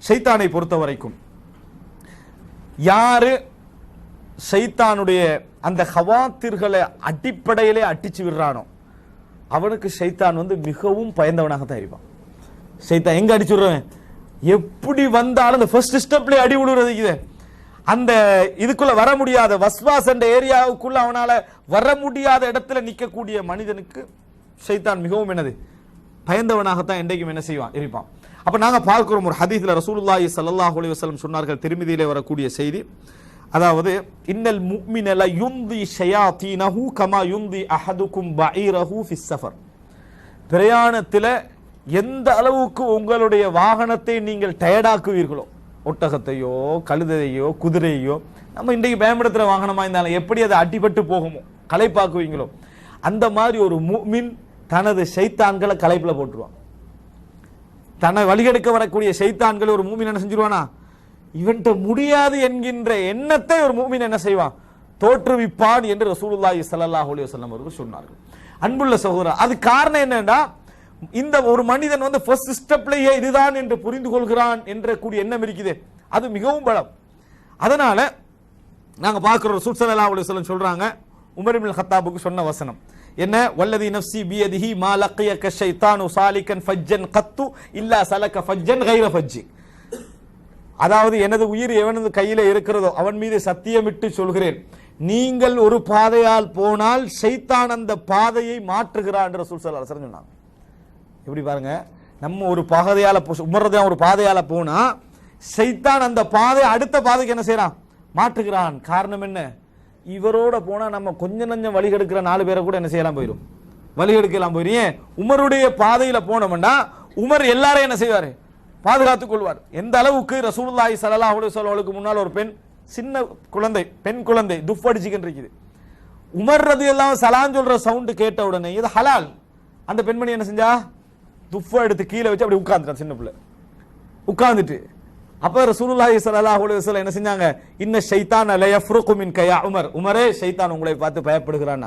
ஷைத்தானை பொறுத்த வரைக்கும் யாரு ஷைத்தானுடைய அந்த ஹவாத்திர்களை அடிப்படையிலே அட்டிச்சு விடுறானோ அவனுக்கு ஷைத்தான் வந்து மிகவும் பயந்தவனாகத்தான் இருப்பான். ஷைத்தான் எங்க அடிச்சு விடுறவன் எப்படி வந்தாலும் அந்த ஃபர்ஸ்ட் ஸ்டெப்ல அடி விடுறது இது, அந்த இதுக்குள்ள வர முடியாத வஸ்வாஸ் என்ற ஏரியாவுக்குள்ள அவனால வர முடியாத இடத்துல நிற்கக்கூடிய மனிதனுக்கு ஷைத்தான் மிகவும் என்னது பயந்தவனாகத்தான் என்றைக்கும் என்ன செய்வான் இருப்பான். அப்ப நாங்க பார்க்கிறோம் ஒரு ஹதீஸ்ல ரசூலுல்லாஹி ஸல்லல்லாஹு அலைஹி வஸல்லம் சொன்னார்கள், திருமிதியிலே வரக்கூடிய செய்தி, அதாவது இன்னல் முஃமின ல யுந்தி ஷயாத்தீனஹு கமா யுந்தி அஹதுக்கும் பஈரஹு ஃபிஸ் ஸஃபர். பிரயாணத்தில் எந்த அளவுக்கு உங்களுடைய வாகனத்தை நீங்கள் டயர்டாக்குவீர்களோ, ஒட்டகத்தையோ கழுதையோ குதிரையோ நம்ம இன்றைக்கு பயன்படுத்துகிற வாகனமாக இருந்தாலும் எப்படி அதை அடிபட்டு போகுமோ களைப்பாக்குவீங்களோ, அந்த மாதிரி ஒரு முஃமின் தனது ஷைத்தான்களை களைப்பில் போட்டுருவான். தன்னை வழிகெடுக்க வரக்கூடிய ஷைத்தான்களை ஒரு முஃமின் என்ன செஞ்சிருவானா, இவன்ட்ட முடியாது என்கின்ற எண்ணத்தை ஒரு முஃமின் என்ன செய்வான், தோற்றுவிப்பான் என்று ரசூலுல்லாஹி ஸல்லல்லாஹு அலைஹி வஸல்லம் அவர்கள் சொன்னார்கள். அன்புள்ள சகோதரர், அது காரணம் என்னன்னா, இந்த ஒரு மனிதன் வந்து ஃபர்ஸ்ட் ஸ்டெப்லயே இதுதான் என்று புரிந்து கொள்கிறான் என்ற கூடிய எண்ணம் இருக்குது, அது மிகவும் பலம். அதனால நாங்க பார்க்கிறோம் ரசூல் ஸல்லல்லாஹு அலைஹி வஸல்லம் சொல்றாங்க, உமர் இப்னு கத்தாபுக்கு சொன்ன வசனம் என்ன, வல்லதி நஃப்ஸி பியதிஹி மா லக்கியக ஷைத்தானு சாலிகன் ஃபஜ்ஜன் கத்து இல்லா சலக ஃபஜ்ஜன் கைர ஃபஜ்ஜி. அதாவது எனது உயிர் எவனது கையில இருக்கிறதோ அவன் மீது சத்தியமிட்டு சொல்கிறேன், நீங்கள் ஒரு பாதையால் போனால் ஷைத்தான் அந்த பாதையை மாற்றுகிறான் என்று ரசூல் ஸல்லல்லாஹு அலைஹி வஸல்லம் சொன்னாங்க. எப்படி பாருங்க, நம்ம ஒரு பாதையால உமர்றதா ஒரு பாதையால போனா ஷைத்தான் அந்த பாதை அடுத்த பாதைக்கு என்ன செய்யறான், மாற்றுகிறான். காரணம் என்ன, இவரோட போனா நம்ம கொஞ்சம் நஞ்சம் வழி எடுக்கிற 4 பேரை கூட என்ன செய்யலாம் போயிடும், வழி எடுக்கலாம் போயிரும். உமருடைய பாதையில போனோம்னா உமர் எல்லாரையும் என்ன செய்வாரு, பாதுகாத்துக் கொள்வார். எந்த அளவுக்கு ரசூலுல்லாஹி ஸல்லல்லாஹு அலைஹி வஸல்லம் முன்னால் ஒரு பெண், சின்ன குழந்தை, பெண் குழந்தை துஃப் அடிச்சுக்கிட்டு இருக்குது. உமர் ரலியல்லாஹு சலாம் சொல்ற சவுண்ட் கேட்ட உடனே இது ஹலால், அந்த பெண்மணி என்ன செஞ்சா, துஃபை எடுத்து கீழே வச்சு அப்படி உட்கார்ந்துட்டான், சின்ன பிள்ளை உட்கார்ந்துட்டு. அப்ப ரசூலுல்லாஹி ஸல்லல்லாஹு அலைஹி வஸல்லம் என்ன செஞ்சாங்க, இன்ன ஷைத்தான ல யஃப்ருகு மின்க யா உமர், உமரே ஷைத்தான் உங்களை பார்த்து பயப்படுகிறான்,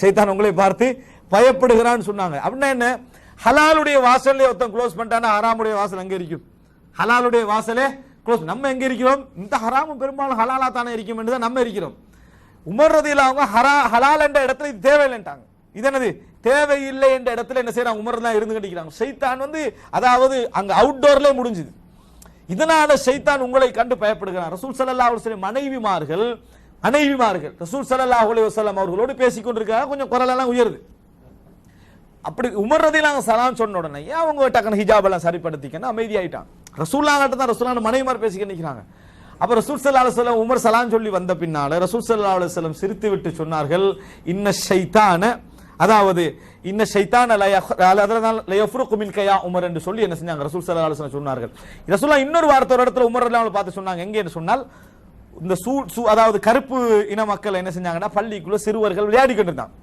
ஷைத்தான் உங்களை பார்த்து பயப்படுகிறான்னு சொன்னாங்க. அப்படின்னா என்ன, ஹலாலுடைய வாசல்ல ஒருத்தன் க்ளோஸ் பண்ணிட்டானா ஹராமுடைய வாசல் எங்க இருக்கும், ஹலாலுடைய வாசலே க்ளோஸ். நம்ம எங்க இருக்கிறோம், இந்த ஹராமும் பெரும்பாலும் ஹலாலா தானே இருக்கும் என்று தான் நம்ம இருக்கிறோம். உமர் ரலியல்லாஹு அவங்க ஹலால் என்ற இடத்துல இது தேவையில்லைன்ட்டாங்க. இது என்னது, தேவையில்லை என்ற இடத்துல என்ன செய்யறாங்க, உமர் தான் இருந்து கட்டிக்கிறாங்க. ஷைத்தான் வந்து அதாவது அங்க அவுட்டோர்ல முடிஞ்சுது. இதனால ஷைத்தான் உங்களை கண்டு பயப்படுகிறான். ரசூல் ஸல்லல்லாஹு அலைஹி வஸல்லம் மனைவிமார்கள் ரசூல் ஸல்லல்லாஹு அலைஹி வஸல்லம் அவர்களோடு பேசிக் கொண்டிருக்காங்க, கொஞ்சம் குரல் எல்லாம் உயருது. அப்படி உமர் ரலியல்லாஹு சலாம் சொன்ன உடனே அவங்க டக்குனு ஹிஜாப் எல்லாம் சரிப்படுத்திக்கன்னு அமைதியாயிட்டான். ரசூலுல்லாஹ்ட்ட தான் ரசூலுல்லாஹ் மனைவிமார் பேசிக்கிட்டு நிற்கிறாங்க. அப்ப ரசூல் ஸல்லல்லாஹு அலைஹி வஸல்லம் உமர் சலாம் சொல்லி வந்த பின்னால ரசூல் ஸல்லல்லாஹு அலைஹி வஸல்லம் சிரித்து விட்டு சொன்னார்கள், இன்ன ஷைத்தான, அதாவது இன்ன ஷைத்தான ல யஃப்ருகு மின்க யா உமர் என்று சொல்லி என்ன செஞ்சாங்க, ரசூல் ஸல்லல்லாஹு அலைஹி வஸல்லம் சொன்னார்கள். ரசூலுல்லாஹ் இன்னொரு வார்த்தை ஒரு இடத்துல உமர் ரலியல்லாஹு அன்ஹு பார்த்து சொன்னாங்க, எங்கே என்று சொன்னால், இந்த அதாவது கருப்பு இன மக்கள் என்ன செஞ்சாங்கன்னா பள்ளிக்குள்ள சிறுவர்கள் விளையாடிக்கிட்டு இருந்தாங்க.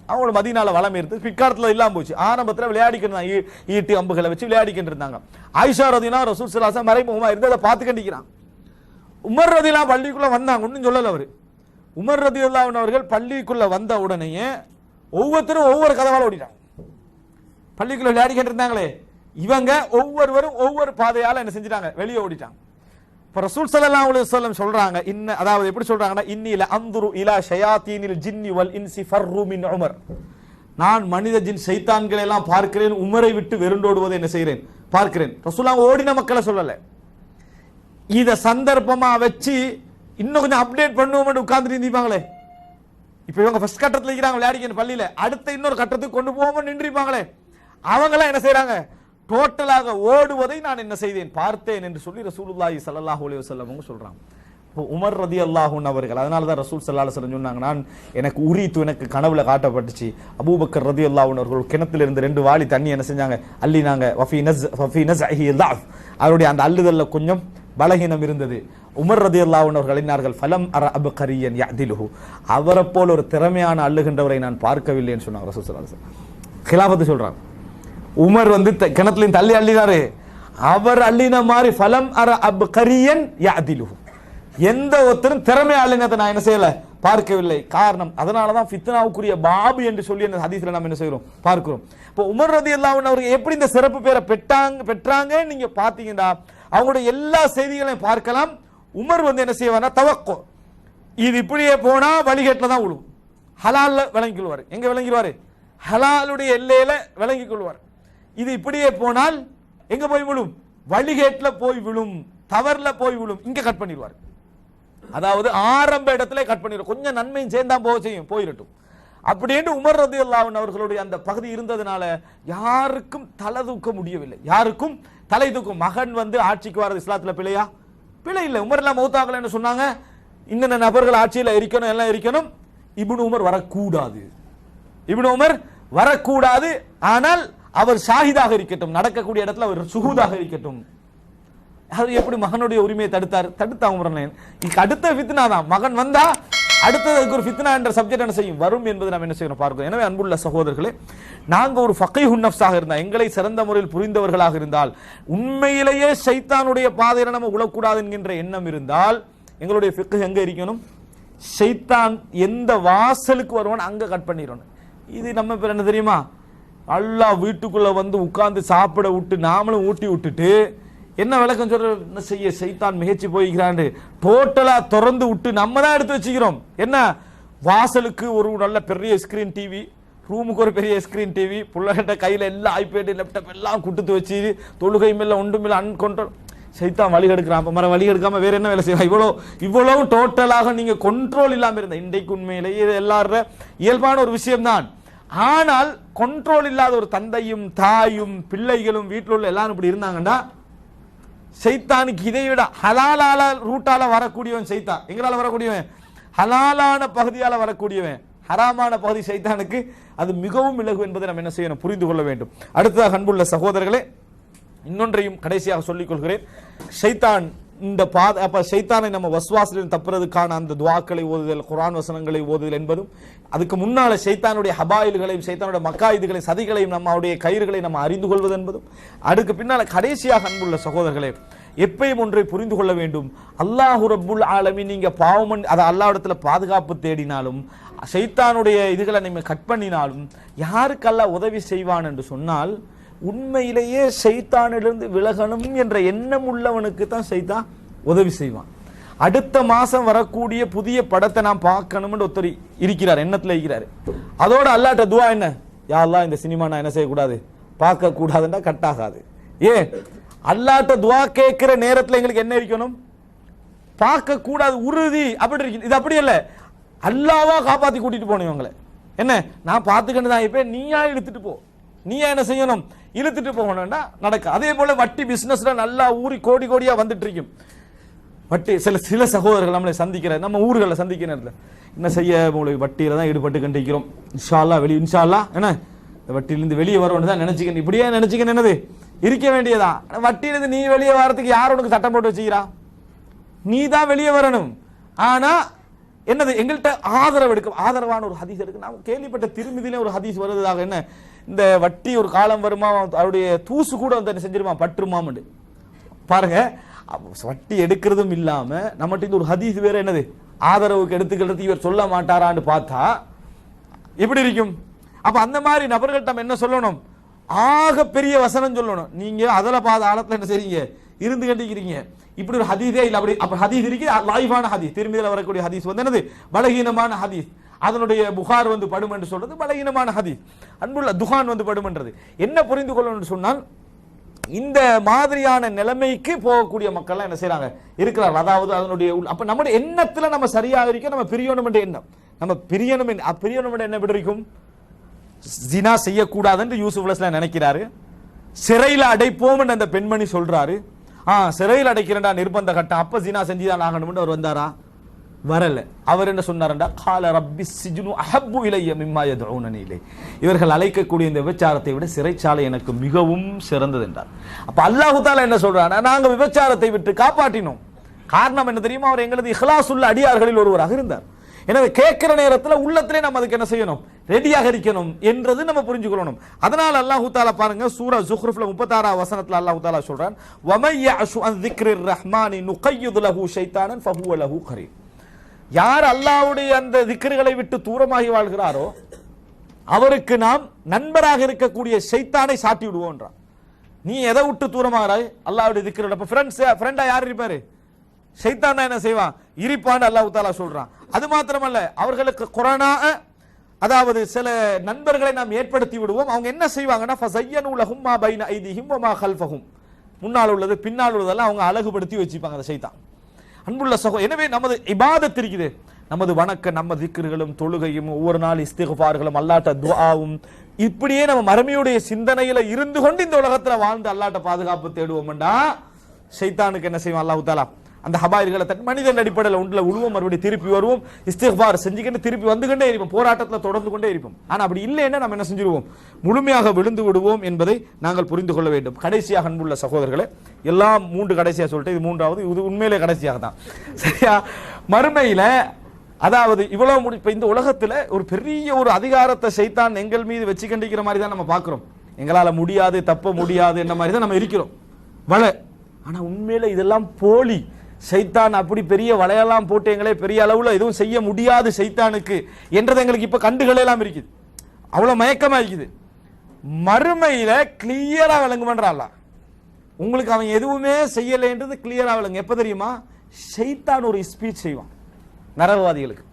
அவங்களோட மதீனால வளம் இருந்து பிற்காலத்துல இல்லாம போச்சு. ஆரம்பத்துல விளையாடிக்கிட்டு இருந்தாங்க, ஈட்டி அம்புகளை வச்சு விளையாடிக்கிட்டு இருந்தாங்க. ஆயிஷா ரலியல்லாஹு ரசூல் ஸல்லல்லாஹு அலைஹி வஸல்லம் மறைமுகமா இருந்து அதை பார்த்து கண்டிக்கிறான். உமர் ரலியல்லாஹு பள்ளிக்குள்ள வந்தாங்க, ஒன்னும் சொல்லல அவரு. உமர் ரலியல்லாஹு அவர்கள் பள்ளிக்குள்ள வந்த உடனேயே ஒவ்வொருத்தரும் ஒவ்வொரு கதவால ஓடிட்டாங்க. பள்ளிக்குள்ள விளையாடிக்கிட்டு இருந்தாங்களே இவங்க ஒவ்வொருவரும் ஒவ்வொரு பாதையால என்ன செஞ்சிட்டாங்க, வெளியே ஓடிட்டாங்க. இப்ப ரசூல் ஸல்லல்லாஹு அலைஹி வஸல்லம் சொல்றாங்க, அதாவது எப்படி சொல்றாங்கன்னா, இன்னில அன்துரு இலா ஷயாத்தீனில் ஜின்னி வல் இன்சி ஃபர்ரு மின் உமர், நான் மனித ஜின் ஷைத்தான்களை எல்லாம் பார்க்கிறேன், உமரை விட்டு வெருண்டோடுவதை என்ன செய்கிறேன் பார்க்கிறேன். ரசூலுல்லாஹ் ஓடின மக்களை சொல்லல, இத சந்தர்ப்பமா வச்சு இன்னும் கொஞ்சம் அப்டேட் பண்ணுவோம் உட்கார்ந்துட்டு இருந்தீங்களே. இப்ப இவங்க ஃபர்ஸ்ட் கட்டத்துல இருக்கிறாங்க விளையாடிக்கிற பள்ளியில, அடுத்த இன்னொரு கட்டத்துக்கு கொண்டு போவோம் நின்றுப்பாங்களே, அவங்களாம் என்ன செய்யறாங்க, டோட்டலாக ஓடுவதை நான் என்ன செய்தேன் பார்த்தேன் என்று சொல்லி ரசூலுல்லாஹி ஸல்லல்லாஹு அலைஹி வஸல்லம் சொல்றாங்க. உமர் ரலியல்லாஹு அன்ஹு அவர்கள், அதனால தான் ரசூல் ஸல்லல்லாஹு அலைஹி வஸல்லம் சொன்னாங்க, நான் எனக்கு உரித்து எனக்கு கனவுல காட்டப்பட்டுச்சு, அபூபக்கர் ரலியல்லாஹு அன்ஹு அவர்கள் கிணத்துல இருந்து 2 வாளி தண்ணி என்ன செஞ்சாங்க அள்ளினாங்க, வஃபி நஸ்இஹி ضعف, அவருடைய அந்த அள்ளுதல்ல கொஞ்சம் பலகீனம் இருந்தது. உமர் ரலியல்லாஹு அன்ஹு அவர்கள் என்னார்கள், ஃபலம் அர அப்கரியன் யஅதிலுஹு, அவரை போல ஒரு திறமையான அள்ளுகின்றவரை நான் பார்க்கவில்லைன்னு சொன்னாங்க ரசூல் ஸல்லல்லாஹு அலைஹி வஸல்லம். கிலாஃபத்து சொல்றாங்க, உமர் வந்து கிணத்துலையும் தள்ளி அள்ளினாரு, அவர் அள்ளின மாதிரி ஃபலம் அர அப்கரியன் யஅதிலுஹு, எந்த ஒருத்தரும் திறமை அள்ளினதை நான் என்ன செய்யல பார்க்கவில்லை. காரணம், அதனாலதான் ஃபித்னாவுக்குரிய பாபு என்று சொல்லி அந்த ஹதீஸ்ல நாம் என்ன செய்கிறோம் பார்க்கிறோம். இப்போ உமர் ரலியல்லாஹு அன்ஹு அவர்கள் எப்படி இந்த சிறப்பு பேரை பெற்றாங்க நீங்க பாத்தீங்கன்னா, அவங்களுடைய எல்லா செய்திகளையும் பார்க்கலாம். உமர் வந்து என்ன செய்வார்னா தவக்கோ, இது இப்படியே போனா வழிகேட்டில் தான் விழும். ஹலால்ல விளங்கிக் கொள்வார். எங்க விளங்கிடுவாரு? ஹலாலுடைய எல்லையில விளங்கிக் கொள்வார். இது இப்படியே போனால் எங்க போய் விழும்? வழிகேட்டில் போய் விழும், தவறுல போய் விழும். இங்க கட் பண்ணிடுவார். அதாவது ஆரம்ப இடத்துல கட் பண்ணிடும். கொஞ்சம் நன்மையும் சேர்ந்தா போக செய்யும், போயிடட்டும் அப்படின்னு உமர் ரலியல்லாஹு அன்ஹு அவர்களுடைய அந்த பகுதி இருந்ததுனால யாருக்கும் தலை தூக்க முடியவில்லை. யாருக்கும் தலை தூக்கும். மகன் வந்து ஆட்சிக்கு வர்றது இஸ்லாத்துல பிழையா? பிழை இல்லை. உமர் எல்லாம் மௌத்தாகல என்ன சொன்னாங்க? இன்னென்ன நபர்கள் ஆட்சியில் இருக்கணும், எல்லாம் இருக்கணும். இப்னு உமர் வரக்கூடாது, இப்னு உமர் வரக்கூடாது. ஆனால் அவர் ஷாஹிதாக இருக்கட்டும், நடக்கக்கூடிய இடத்துல அவர் சுஹூதாக இருக்கட்டும். அது எப்படி மகனுடைய உரிமையை தடுத்தாங்க உமர். அடுத்த ஃபித்னா தான். மகன் வந்தா அடுத்ததுக்கு ஒரு ஃபித்னா என்ற சப்ஜெக்ட் என்ன செய்யும்? வரும் என்பதை நாம் என்ன செய்யணும் பார்க்கிறோம். எனவே அன்புள்ள சகோதரர்களே, நாங்க ஒரு ஃபகீஹுன் நஃப்ஸாக இருந்தால், எங்களை சிறந்த முறையில் புரிந்தவர்களாக இருந்தால், உண்மையிலேயே ஷைத்தானுடைய பாதையில நம்ம உழக்கூடாது என்கின்ற எண்ணம் இருந்தால், எங்களுடைய ஃபிக்ஹ் எங்க இருக்கணும்? ஷைத்தான் எந்த வாசலுக்கு வருவான் அங்க கட் பண்ணிடணும். இது நம்ம பேர் என்ன தெரியுமா? அல்லாஹ் வீட்டுக்குள்ள வந்து உட்கார்ந்து சாப்பிட விட்டு நாமளும் ஊட்டி விட்டுட்டு என்ன விளக்கம் சொல்ற? என்ன செய்ய ஷைத்தான் மிகச்சி போய்கிறாண்டு டோட்டலா திறந்து விட்டு நம்ம தான் எடுத்து வச்சுக்கிறோம். என்ன வாசலுக்கு ஒரு நல்ல பெரிய ஸ்கிரீன் டிவி, ரூமுக்கு ஒரு பெரிய ஸ்கிரீன் டிவி, பிள்ளைகிட்ட கையில எல்லாம் ஐபேடு லேப்டாப் எல்லாம் குட்டுத்து வச்சு தொழுகை மேல ஒன்றும் இல்லை அன்கொண்ட்ரோல். ஷைத்தான் வழி எடுக்கிறான். வழி எடுக்காம வேற என்ன வேலை செய்வான்? இவ்வளவு டோட்டலாக நீங்க கண்ட்ரோல் இல்லாம இருந்த இன்றைக்கு உண்மையிலேயே எல்லார இயல்பான ஒரு விஷயம்தான். ஆனால் கண்ட்ரோல் இல்லாத ஒரு தந்தையும் தாயும் பிள்ளைகளும் வீட்டில் உள்ள எல்லாரும் இப்படி இருந்தாங்கன்னா ஷைத்தானுக்கு இதை விட ஹலாலால ரூட்டால வரக்கூடியவன் ஷைத்தான். எங்களால வரக்கூடியவன் ஹலாலான பகுதியால வரக்கூடியவன். ஹராமான பகுதி ஷைத்தானுக்கு அது மிகவும் இலகு என்பதை நம்ம என்ன செய்யணும்? புரிந்து கொள்ள வேண்டும். அடுத்ததாக அன்புள்ள சகோதரர்களே, இன்னொன்றையும் கடைசியாக சொல்லிக் கொள்கிறேன். ஷைத்தான் இந்த ஷைத்தானை நம்ம வஸ்வாசிலிருந்து தப்புறதுக்கான அந்த துவாக்களை ஓதுதல், குர்ஆன் வசனங்களை ஓதுதல் என்பதும், அதுக்கு முன்னால ஷைத்தானுடைய ஹபாயில்களையும் ஷைத்தானுடைய மக்காயிதுகளையும் சதிகளையும் நம்மளுடைய கயிறுகளை நம்ம அறிந்து கொள்வது என்பதும், அதுக்கு பின்னால கடைசியாக அன்புள்ள சகோதரர்களே, எப்பயும் ஒன்றை புரிந்து கொள்ள வேண்டும். அல்லாஹு ரப்புல் ஆலமீன் நீங்க பாவம் அதை அல்லாஹ்விடத்துல பாதுகாப்பு தேடினாலும் ஷைத்தானுடைய இதுகளை நீங்க கட் பண்ணினாலும் யாருக்கு அல்லாஹ் உதவி செய்வான் என்று சொன்னால், உண்மையிலேயே ஷைத்தானிலிருந்து விலகணும் என்ற எண்ணம் உள்ளவனுக்கு தான் ஷைத்தான் உதவி செய்வான். அடுத்த மாசம் வரக்கூடிய புதிய படத்தை நான் பார்க்கணும்னு ஒருத்தர் இருக்கிறார், எண்ணத்துல இருக்கிறாரு. அதோட அல்லாஹ்ட்ட துஆ என்ன? யா அல்லாஹ் இந்த சினிமா நான் என்ன செய்யக்கூடாது, பார்க்க கூடாதுன்னா கட் ஆகாது. ஏன்? அல்லாஹ்ட்ட துஆ கேட்கிற நேரத்தில் எங்களுக்கு என்ன இருக்கணும்? பார்க்க கூடாது உறுதி. அப்படி இருக்கு. இது அப்படி இல்ல, அல்லாஹ்வா காப்பாத்தி கூட்டிட்டு போகணும் இவங்களை. என்ன நான் பார்த்துக்கிட்டு தான் இப்ப நீயா இழுத்துட்டு போ, நீயா என்ன செய்யணும்? இழுத்துட்டு போகணும்னா நடக்க. அதே போல வட்டி பிசினஸ்ல நல்லா ஊறி கோடி கோடியா வந்துட்டு இருக்கும். வட்டி சில சகோதரர்கள் நம்மளை சந்திக்கிற நம்ம ஊர்களை சந்திக்கிற நேரத்தில் என்ன செய்ய உங்களுக்கு வட்டியில தான் ஈடுபட்டு கண்டிக்கிறோம். இன்ஷா அல்லாஹ் இன்ஷா அல்லாஹ் என்ன இந்த வட்டியிலிருந்து வெளியே வரும்னு தான் நினைச்சுக்கணும். இப்படியே நினைச்சுக்கணும். என்னது இருக்க வேண்டியதான். வட்டியிலிருந்து நீ வெளியே வரதுக்கு யார் உனக்கு சட்டம் போட்டு வச்சுக்கிறா? நீ தான் வெளியே வரணும். ஆனா என்னது எங்கள்கிட்ட ஆதரவு எடுக்க, ஆதரவான ஒரு ஹதீஸ் இருக்கு. நாம் கேள்விப்பட்ட திருமதியில ஒரு ஹதீஸ் வருவதாக, என்ன இந்த வட்டி ஒரு காலம் வருமா அவருடைய தூசு கூட வந்து செஞ்சிருமா பற்றுமாம் பாருங்க. வட்டி எடுக்கிறதும் இல்லாம நம்மகிட்ட இந்த ஒரு ஹதீஸ் வேற என்னது ஆதரவுக்கு எடுத்துக்கிறது இவர் சொல்ல மாட்டாரான்னு பார்த்தா எப்படி இருக்கும்? அப்ப அந்த மாதிரி நபர்கள்ட்ட என்ன சொல்லணும்? ஆக பெரிய வசனம் சொல்லணும். நீங்க அதல பாத ஆழத்துல என்ன செய்றீங்க? இருந்து கண்டிக்கிறீங்க. இப்படி ஒரு ஹதீஸே இல்ல. அப்படி அப்ப ஹதீஸ் இருக்கு, லைஃபான ஹதீஸ். திருமதியில வரக்கூடிய ஹதீஸ் வந்து என்னது? பலகீனமான ஹதீஸ். அதனுடைய புகார் வந்து படும் என்று சொல்றது பலகீனமான ஹதீஸ். அன்புள்ள துகான் வந்து படும்ன்றது என்ன புரிந்து கொள்ளணும்னு சொன்னால், இந்த மாதிரியான நிலைமைக்கு போகக்கூடிய மக்கள் என்ன செய்யறாங்க? இருக்கிறார்கள். அதாவது அதனுடைய அப்ப நம்முடைய எண்ணத்துல நம்ம சரியாக இருக்க நம்ம பிரியணும் என்ற எண்ணம், நம்ம பிரியணும் என்ற என்ன விடுக்கும்? ஜினா செய்யக்கூடாது என்று யூசுப் அலைஹிஸ்ஸலாம் நினைக்கிறாரு. சிறையில் அடைப்போம் என்று அந்த பெண்மணி சொல்றாரு. சிறையில் அடைக்கிறா நிர்பந்த கட்டம், அப்ப ஜினா செஞ்சுதான் ஆகணும் அவர் வந்தாரா? வரல. அவர் என்ன சொன்னார்டா, கால ரப்பி சிஜ்னு அஹப்பு இலைய மிம்மா யதுஊனனி இலை. இவர்கள் அழைக்கக்கூடிய இந்த விபச்சாரத்தை விட சிறைச்சாலை எனக்கு மிகவும் சிறந்தது என்றார். அப்ப அல்லாஹ் தஆலா என்ன சொல்றானா, நாங்க விபச்சாரத்தை விட்டு காப்பாற்றினோம். காரணம் என்ன தெரியுமா? அவர் எங்களது இஹ்லாஸுள்ள அடியார்களில் ஒருவராக இருந்தார். எனவே கேட்கிற நேரத்தில் உள்ளத்திலே நம்ம அதுக்கு என்ன செய்யணும்? ரெடியாக இருக்கணும் என்றது நம்ம புரிஞ்சுக்கொள்ளணும். அதனால அல்லாஹ் தஆலா பாருங்க, சூரா ஜுக்ரூஃப்ல 36 வசனத்துல அல்லாஹ் தஆலா சொல்றான், வமை யஅஷு அன் ذிக்ரிர் ரஹ்மானி நுகய்யிது லஹு ஷைத்தானன் ஃபஹுவ லஹு கரீன். யார் அல்லாஹ்வுடைய அந்த திக்ருகளை விட்டு தூரமாகி வாழ்கிறாரோ அவருக்கு நாம் நண்பராக இருக்கக்கூடிய ஷைத்தானை சாட்டி விடுவோம். நீ எதை விட்டு தூரமாறாய்? அல்லாஹ்வுடைய திக்ர். அப்ப ஃப்ரெண்டா யார் இருப்பாரு? ஷைத்தான் என்ன செய்வான்? இருப்பான்னு அல்லாஹ் தஆலா சொல்றான். அது மாத்திரமல்ல, அவர்களுக்கு குரானா, அதாவது சில நண்பர்களை நாம் ஏற்படுத்தி விடுவோம். அவங்க என்ன செய்வாங்கன்னா, ஃபஸய்யனு லஹும் மா பைன ஐதிஹிம் வ மா கல்ஃபஹும், முன்னால் உள்ளது பின்னால் உள்ளதெல்லாம் அவங்க அழகுபடுத்தி வச்சுப்பாங்க அந்த ஷைத்தான். அன்புள்ள எனவே நமது இபாதத் இருக்குது, நமது வணக்க, நம்ம திக்ர்களும் தொழுகையும் ஒவ்வொரு நாள் இஸ்திக்ஃபார்களும் அல்லாஹ்ட்ட துஆவும், இப்படியே நம்ம மறுமையுடைய சிந்தனையில இருந்து கொண்டு இந்த உலகத்துல வாழ்ந்து அல்லாஹ்ட்ட பாதுகாப்பு தேடுவோம்டா, ஷைத்தானுக்கு என்ன செய்வான் அல்லாஹ் தஆலா? அந்த ஹபாயிர்களை மனிதன் அடிப்படையில் ஒன்றில் உழுவோம், மறுபடியும் திருப்பி வருவோம், இஸ்திக்ஃபார் செஞ்சுக்கிட்டு திருப்பி வந்துகிட்டே இருப்போம், போராட்டத்தில் தொடர்ந்து கொண்டே இருப்போம். ஆனால் அப்படி இல்லைன்னா நம்ம என்ன செஞ்சிருவோம்? முழுமையாக விழுந்து விடுவோம் என்பதை நாங்கள் புரிந்து கொள்ள வேண்டும். கடைசியாக அன்புள்ள சகோதரர்களே, எல்லாம் 3 கடைசியாக சொல்லிட்டு இது 3வது, இது உண்மையிலே கடைசியாக தான். சரியா? மறுமையில் அதாவது இவ்வளவு இப்ப இந்த உலகத்தில் ஒரு பெரிய ஒரு அதிகாரத்தை ஷைத்தான் எங்கள் மீது வச்சு கண்டிக்கிற மாதிரி தான் நம்ம பார்க்கிறோம். எங்களால் முடியாது, தப்ப முடியாது என்ன மாதிரி தான் நம்ம இருக்கிறோம். ஆனா உண்மையில இதெல்லாம் போலி. ஷைத்தான் அப்படி பெரிய வலையெல்லாம் போட்டு எங்களே பெரிய அளவுல எதுவும் செய்ய முடியாது ஷைத்தானுக்கு என்றது எங்களுக்கு இப்ப கண்டுகள் எல்லாம் இருக்குது. அவ்வளவு மயக்கமா இருக்குது. மறுமையில கிளியரா விளங்குமன்றால உங்களுக்கு அவன் எதுவுமே செய்யலைன்றது கிளியரா விளங்கு. எப்ப தெரியுமா? ஷைத்தான் ஒரு ஸ்பீச் செய்வான் நரகவாதிகளுக்கு.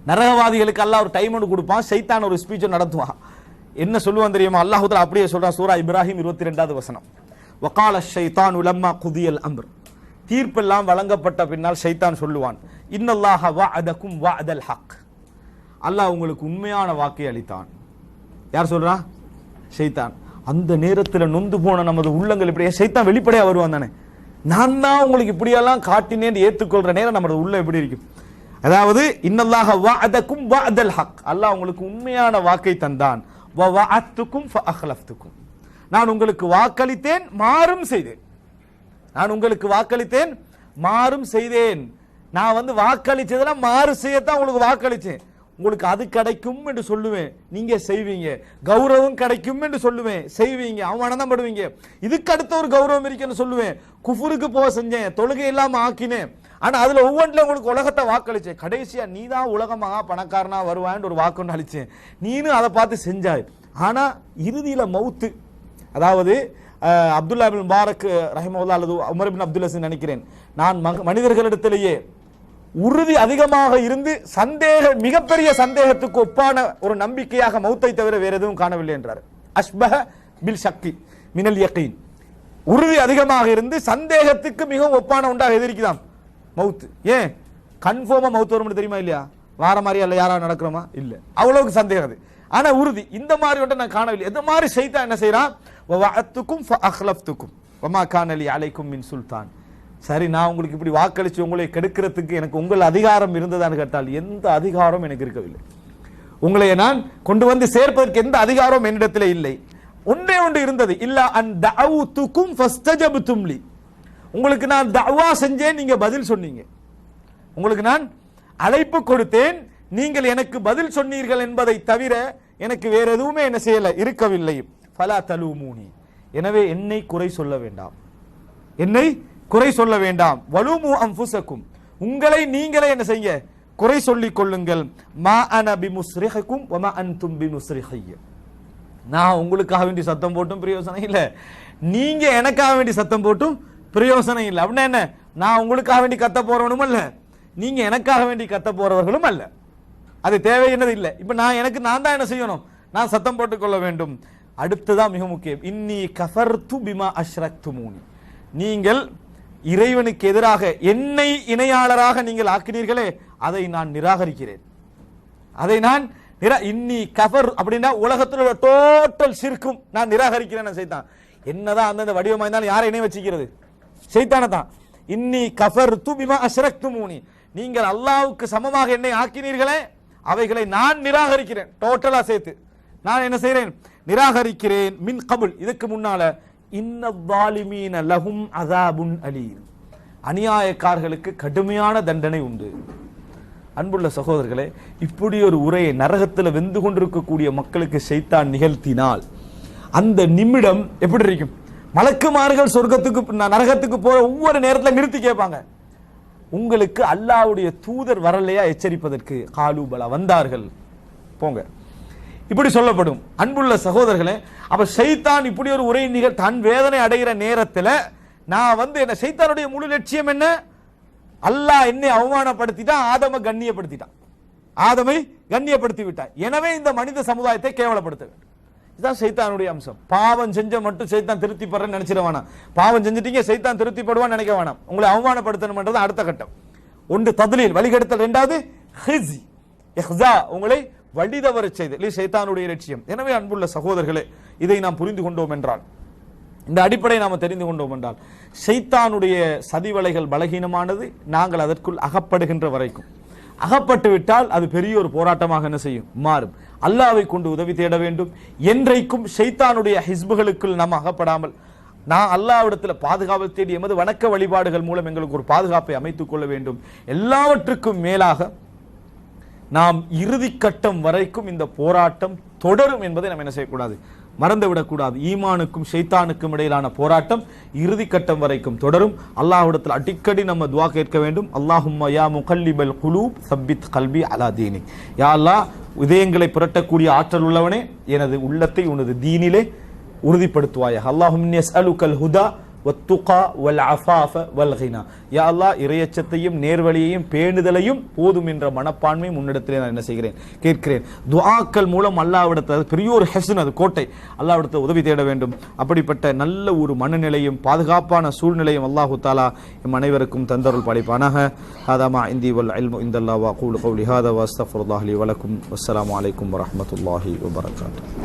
நரகவாதிகளுக்கு அல்லாஹ் ஒரு டைம் ஒன்று கொடுப்பான், ஷைத்தான் ஒரு ஸ்பீச் நடத்துவான். என்ன சொல்லுவான் தெரியுமா? அல்லாஹ் தஆலா அப்படியே சொல்றான், சூரா இப்ராஹிம் 22வது வசனம். வகால ஷைத்தானு லம்மா குதியல் அம்ர், தீர்ப்பெல்லாம் வழங்கப்பட்ட பின்னால் ஷைத்தான் சொல்லுவான், இன்னல்லாஹ வஅதகும் வஅதல் ஹக், அல்லாஹ் உங்களுக்கு உண்மையான வாக்கை அளித்தான். யார் சொல்றா? ஷைத்தான். அந்த நேரத்தில் நொந்து போன நமது உள்ளங்கள் இப்படியே ஷைத்தான் வெளிப்படையா வருவான் தானே, நான் தான் உங்களுக்கு இப்படியெல்லாம் காட்டினேன் ஏற்றுக்கொள்ற நேரம் நமது உள்ள எப்படி இருக்கும்? அதாவது இன்னல்லாஹ வஅதகும் வஅதல் ஹக், அல்லாஹ் உங்களுக்கு உண்மையான வாக்கை தந்தான். வ வஅத்துகும் ஃபஅக்லஃப்துகும், நான் உங்களுக்கு வாக்களித்தேன் மாறும் செய்தேன். நான் உங்களுக்கு வாக்களித்தேன் மாறும் செய்தேன். நான் வாக்களிச்சதெல்லாம் மாறு செய்யத்தான் உங்களுக்கு வாக்களிச்சேன். உங்களுக்கு அது கிடைக்கும் என்று சொல்லுவேன், நீங்க செய்வீங்க. கௌரவம் கிடைக்கும் என்று சொல்லுவேன், செய்வீங்க. அவமானம் படுவீங்க. இதுக்கு அடுத்த ஒரு கௌரவம் இருக்குன்னு சொல்லுவேன். குஃபுருக்கு போக செஞ்சேன், தொழுகை இல்லாம ஆக்கினேன். ஆனா அதுல ஒவ்வொன்றிலும் உங்களுக்கு உலகத்தை வாக்களிச்சேன். கடைசியா நீ தான் உலகமாக பணக்காரனா வருவான்னு ஒரு வாக்குன்னு அளிச்சேன். நீனும் அதை பார்த்து செஞ்சாய். ஆனா இறுதியில மவுத்து, அதாவது அப்துல்லா இப்னு முபாரக் ரஹிமஹுல்லாஹ் அல்லது உமர் இப்னு அப்துல் அஸீஸ் நினைக்கிறேன், நான் மனிதர்களிடத்திலேயே உறுதி அதிகமாக இருந்து மிகப்பெரிய சந்தேகத்துக்கு ஒப்பான ஒரு நம்பிக்கையாக மௌத்தை தவிர வேற எதுவும் காணவில்லை என்றார். அஷ்பஹ பில் ஷக்கி மினல் யகீன், உறுதி அதிகமாக இருந்து சந்தேகத்துக்கு மிகவும் ஒப்பான உண்டாக எதிர்க்குதாம் மௌத்து. ஏன் கன்ஃபார்மா மௌத்து வரும்னு தெரியுமா இல்லையா? வார மாதிரி அல்ல யாராவது நடக்கிறோமா? இல்ல, அவ்வளவுக்கு சந்தேகம் அது. ஆனா உறுதி இந்த மாதிரி ஒன்றை நான் காணவில்லை. எது மாதிரி ஷைத்தான் என்ன செய்யறான்? வஅத்துக்கும் ஃபஅக்லஃப்துக்கும் வமா கான லி அலைக்கும் மின் சுல்தான். சரி, நான் உங்களுக்கு இப்படி வாக்களிச்சு உங்களை கெடுக்கிறதுக்கு எனக்கு உங்கள் அதிகாரம் இருந்ததான்னு கேட்டால் எந்த அதிகாரம் எனக்கு இருக்கவில்லை. உங்களை நான் கொண்டு வந்து சேர்ப்பதற்கு எந்த அதிகாரம் என்னிடத்தில் இல்லை. ஒன்றே ஒன்று இருந்தது, இல்லா அன் தஅவுதுக்கும் ஃபஸ்தஜப்தும் லி, உங்களுக்கு நான் தஅவா செஞ்சேன், நீங்க பதில் சொன்னீங்க. உங்களுக்கு நான் அழைப்பு கொடுத்தேன், நீங்கள் எனக்கு பதில் சொன்னீர்கள் என்பதை தவிர எனக்கு வேற எதுவுமே என்ன செய்யல இருக்கவில்லை. ஃபலா தலூமூனி, எனவே என்னை குறை சொல்ல வேண்டாம், என்னை குறை சொல்ல வேண்டாம். வலுமு அன்ஃபுஸக்கும், உங்களை நீங்களே என்ன செய்ய குறை சொல்லிக் கொள்ளுங்கள். மா அன பிமுஸ்ரிஹிக்கும் வமா அன்தும் பிமுஸ்ரிஹிய, நான் உங்களுக்காக வேண்டி சத்தம் போட்டும் பிரயோசனம் இல்லை, நீங்க எனக்காக வேண்டி சத்தம் போட்டும் பிரயோசனம் இல்லை. அப்படின்னா என்ன? நான் உங்களுக்காக வேண்டி கத்த போறவனும் அல்ல, நீங்க எனக்காக வேண்டி கத்த போறவர்களும் அல்ல. அது தேவையானது இல்லை. இப்ப நான் தான் என்ன செய்யணும்? நான் சத்தம் போட்டுக் கொள்ள வேண்டும். அடுத்ததான் மிக முக்கியம், இன்னி கஃபர்து பிமா அஷ்ரக்துமூனி, நீங்கள் இறைவனுக்கு எதிராக என்னை இணையாளராக நீங்கள் ஆக்கினீர்களே, அதை நான் நிராகரிக்கிறேன். அதை நான் இன்னி கஃபர் அப்படின்னா உலகத்தில் டோட்டல் ஷிர்க்கும் நான் நிராகரிக்கிறேன். சைத்தான் என்னதான் அந்தந்த வடிவமா இருந்தாலும் யாரை இணை வச்சுக்கிறது? சைத்தான தான். இன்னி கஃபர்து பிமா அஷ்ரக்துமூனி, நீங்கள் அல்லாஹ்வுக்கு சமமாக என்னை ஆக்கினீர்களே, அவைகளை நான் நிராகரிக்கிறேன். டோட்டலா சேர்த்து நான் என்ன செய்கிறேன்? நிராகரிக்கிறேன். மின் கபுல், இதுக்கு முன்னால இன்ன லஹும் அஸாபுன் அலீம், அநியாயக்காரர்களுக்கு கடுமையான தண்டனை உண்டு. அன்புள்ள சகோதரர்களே, இப்படி ஒரு உரையை நரகத்தில் வெந்து கொண்டிருக்கக்கூடிய மக்களுக்கு ஷைத்தான் நிகழ்த்தினால் அந்த நிமிடம் எப்படி இருக்கும்? மலக்குமார்கள் சொர்க்கத்துக்கு நரகத்துக்கு போற ஒவ்வொரு நேரத்தில் நிறுத்தி கேட்பாங்க, உங்களுக்கு அல்லாஹ்வுடைய தூதர் வரலையா எச்சரிப்பதற்கு? காலூபலா, வந்தார்கள், போங்க. இப்படி சொல்லப்படும். அன்புள்ள சகோதரர்களே, அப்ப ஷைத்தான் இப்படி ஒரு உரை தன் வேதனை அடைகிற நேரத்தில் நான் என்ன ஷைத்தானுடைய முழு லட்சியம் என்ன? அல்லாஹ் என்னை அவமானப்படுத்திட்டான், ஆதமை கண்ணியப்படுத்திட்டான், ஆதமை கண்ணியப்படுத்தி விட்டான். எனவே இந்த மனித சமுதாயத்தை கேவலப்படுத்த வேண்டும். இதுதான் ஷைத்தானுடைய அம்சம். பாவம் செஞ்ச மட்டும் ஷைத்தான் திருப்தி படுறேன்னு நினைச்சிட வேணாம். பாவம் செஞ்சுட்டீங்க, ஷைத்தான் திருப்தி படுவான்னு நினைக்க வேணாம். உங்களை அவமானப்படுத்தணும்ன்றது அடுத்த கட்டம். ஒன்று தத்லீல், வழிகெடுத்தல். இரண்டாவது ஹிஸி, இஹ்ஸா, உங்களை வழிதவற செய்தல் ஷைத்தானுடைய லட்சியம். எனவே அன்புள்ள சகோதரர்களே, இதை நாம் புரிந்து கொண்டோம் என்றால், இந்த அடிப்படை நாம் தெரிந்து கொண்டோம் என்றால், ஷைத்தானுடைய சதிவலைகள் பலகீனமானது. நாங்கள் அதற்குள் அகப்படுகின்ற வரைக்கும், அகப்பட்டு விட்டால் அது பெரிய ஒரு போராட்டமாக என்ன செய்யும்? மாறும். அல்லாஹ்வை கொண்டு உதவி தேட வேண்டும். என்றைக்கும் ஷைத்தானுடைய ஹிஸ்புகளுக்குள் நாம் அகப்படாமல் நான் அல்லாஹ்விடத்தில் பாதுகாவல் தேடி எமது வணக்க வழிபாடுகள் மூலம் எங்களுக்கு ஒரு பாதுகாப்பை அமைத்துக் கொள்ள வேண்டும். எல்லாவற்றுக்கும் மேலாக நாம் இறுதி கட்டம் வரைக்கும் இந்த போராட்டம் தொடரும் என்பதை நாம் என்ன செய்யக்கூடாது? மறந்துவிடக்கூடாது. ஈமானுக்கும் ஷைத்தானுக்கும் இடையிலான போராட்டம் இறுதி கட்டம் வரைக்கும் தொடரும். அல்லாஹ்விடத்தில் அடிக்கடி நம்ம துஆ கேட்க வேண்டும். அல்லாஹும்ம யா முகல்லிபல் குலூப் சப்பித் கல்பி அலா தீனிக். யா அல்லாஹ், இதயங்களை புரட்டக்கூடிய ஆற்றல் உள்ளவனே, எனது உள்ளத்தை உனது தீனிலே உறுதிப்படுத்துவாயாக. அல்லாஹும்ம யஸ்அலுகல் ஹுதா வத்துகா வல் அஃபாஃப வல் கினா. யா அல்லாஹ், இறையச்சத்தையும் நேர்வழியையும் பேணுதலையும் போதும் என்ற மனப்பான்மை முன்னிடத்திலே நான் என்ன செய்கிறேன்? கேட்கிறேன். துஆக்கள் மூலம் அல்லாஹ்விடத்தில் பெரிய ஒரு ஹஸ்ன், அது கோட்டை, அல்லாஹ்விடத்தில் உதவி தேட வேண்டும். அப்படிப்பட்ட நல்ல ஒரு மனநிலையும் பாதுகாப்பான சூழ்நிலையும் அல்லாஹு தஆலா எம் அனைவருக்கும் தந்தருள் பாலிப்பானாக. ஹாதா மா இந்தி வல் இல்மு இந்தல்லாஹ் வ அகூலு கௌலி ஹாதா வ அஸ்தக்ஃபிருல்லாஹ் லி வ லக்கும். வஸ்ஸலாமு அலைக்கும் வ ரஹ்மத்துல்லாஹி வ பரகாத்துஹு.